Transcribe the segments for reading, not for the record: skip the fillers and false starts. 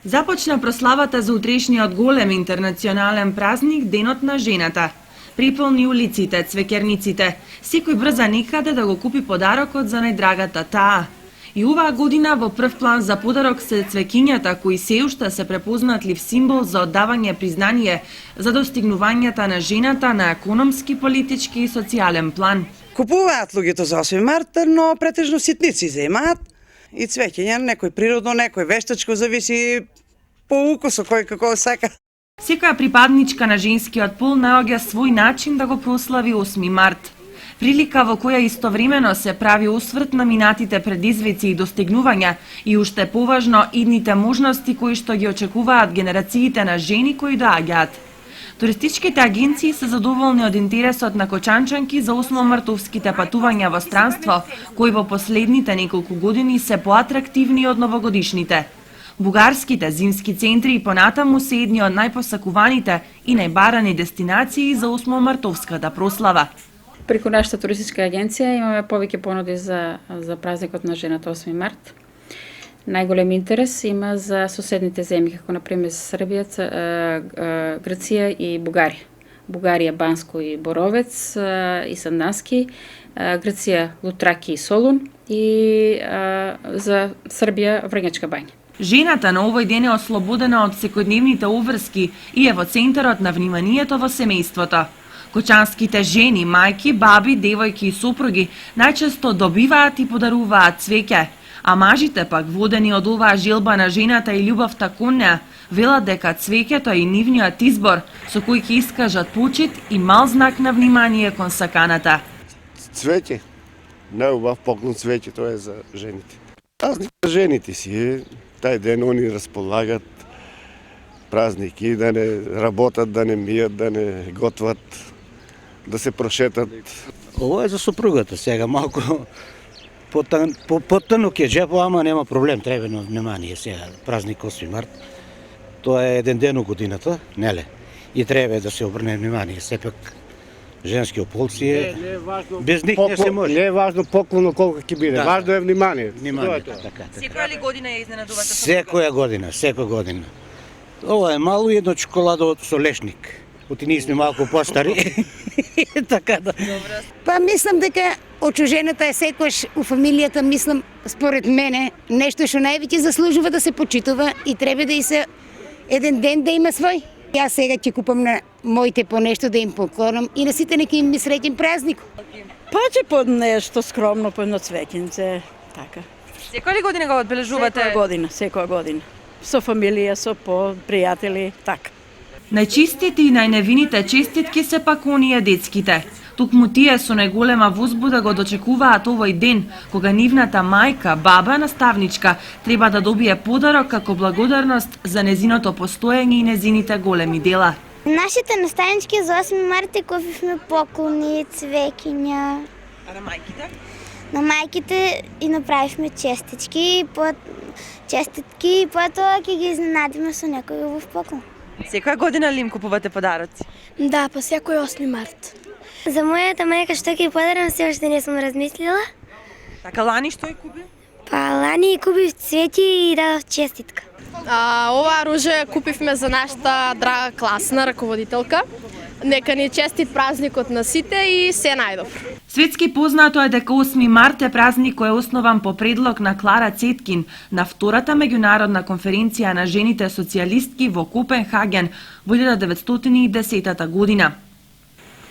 Започна прославата за утрешниот голем интернационален празник Денот на жената. Приполни улиците, цвеќерниците, секој брза некаде да го купи подарокот за најдрагата таа. И оваа година во прв план за подарок се цвеќињата кои се уште се препознатлив символ за оддавање признание за достигнувањата на жената на економски, политички и социјален план. Купуваат луѓето за 8 март, но претежно ситници земаат и цвеќиња, некој природно, некој вештачко, зависи по укусо кој како сака. Секоја припадничка на женскиот пол наоѓа свој начин да го прослави 8 март. Прилика во која истовремено се прави осврт на минатите предизвици и достигнувања и уште поважно идните можности кои што ги очекуваат генерациите на жени кои доаѓаат. Туристичките агенции се задоволни од интересот на кочанчанки за 8-мартовските патувања во странство, кои во последните неколку години се поатрактивни од новогодишните. Бугарските зимски центри и понатаму се едни од најпосакуваните и најбарани дестинации за 8-мартовската прослава. Преку нашата туристичка агенција имаме повеќе понуди за празникот на жената 8 март. Најголем интерес има за соседните земји, како например Србија, Грција и Бугарија. Бугарија, Банско и Боровец и Сандански, Грција, Лутраки и Солун и за Србија Врњачка бања. Жената на овој ден е ослободена од секојдневните обврски и е во центарот на вниманието во семејството. Кочанските жени, мајки, баби, девојки и сопруги најчесто добиваат и подаруваат цвеќе, а мажите пак, водени од оваа желба на жената и љубовта кон неа, велат дека цвеќето е и нивниот избор со кој ќе искажат почит и мал знак на внимание кон саканата. Цвеќе, најубав поклон цвеќето е за жените. Празник за жените си, тај ден они располагат празники, да не работат, да не мијат, да не готват, да се прошетат. Ова е за сопругата сега, малку потанок е джепо, ама нема проблем, треба на внимание сега, празник 8 март. Тоа е еден ден у годината, неле? И треба да се обрне внимание, сепак женскиот пол си е, без ник не се може. Не е важно поклоно колку ќе биде, важно е внимание. Така. Секоја ли година ја изненадувате? Секоја година. Ова е мало и едно чоколадо со лешник. Оти ние сме малку постари. Така да. Па мислам дека отчужената е секојаш у фамилијата, мислам, според мене, нешто што највеќе заслужува да се почитува и треба да и се еден ден да има свој. Јас сега ќе купам на моите по нешто да им поклонам и на сите нека им ми среќен празник. Па ќе по нешто скромно, по едно цвеќенце, така. Секоја ли година го одбележувате? Секоја година. Со фамилија, со пријатели, така. Најчистите и најневините честитки се пак оние детските. Токму тие со најголема возбуда го дочекуваат овој ден, кога нивната мајка, баба, наставничка треба да добие подарок како благодарност за незиното постоење и незините големи дела. Нашите наставнички за 8 марта купивме поклони, цвеќиња. А на мајките? На мајките и направивме честитки, и потоа ќе ги изненадиме со некој убав поклон. Секоја година ли им купувате подароци? Да, по секој 8 март. За мојата мајка што ќе подарам се уште не сум размислила. Така лани што ја купи? Па лани купив цвеќе и дадов честитка. Ова руже купивме за нашата драга класна раководителка. Нека ни честит празникот на сите и се најдобро. Светски познато е дека 8 март е празник кој е основан по предлог на Клара Цеткин на втората меѓународна конференција на жените социјалистки во Копенхаген во 1910 година.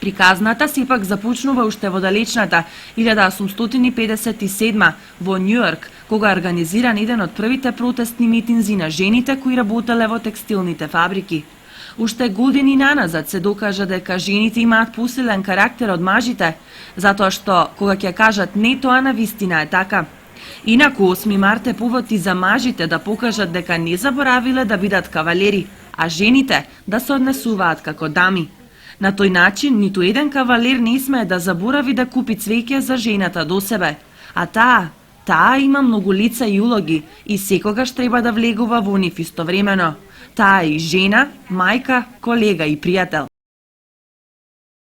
Приказната сепак започнува уште во далечната 1857 во Њујорк, кога организиран еден од првите протестни митинзи на жените кои работеле во текстилните фабрики. Уште години наназад се докажа дека жените имаат посилен карактер од мажите, затоа што кога ќе кажат не, тоа навистина е така. Инаку 8 март е повод и за мажите да покажат дека не заборавиле да бидат кавалери, а жените да се однесуваат како дами. На тој начин, ниту еден кавалер не смее да заборави да купи цвеќе за жената до себе. А таа има многу лица и улоги и секогаш треба да влегува во нив истовремено. Таа е и жена, мајка, колега и пријател.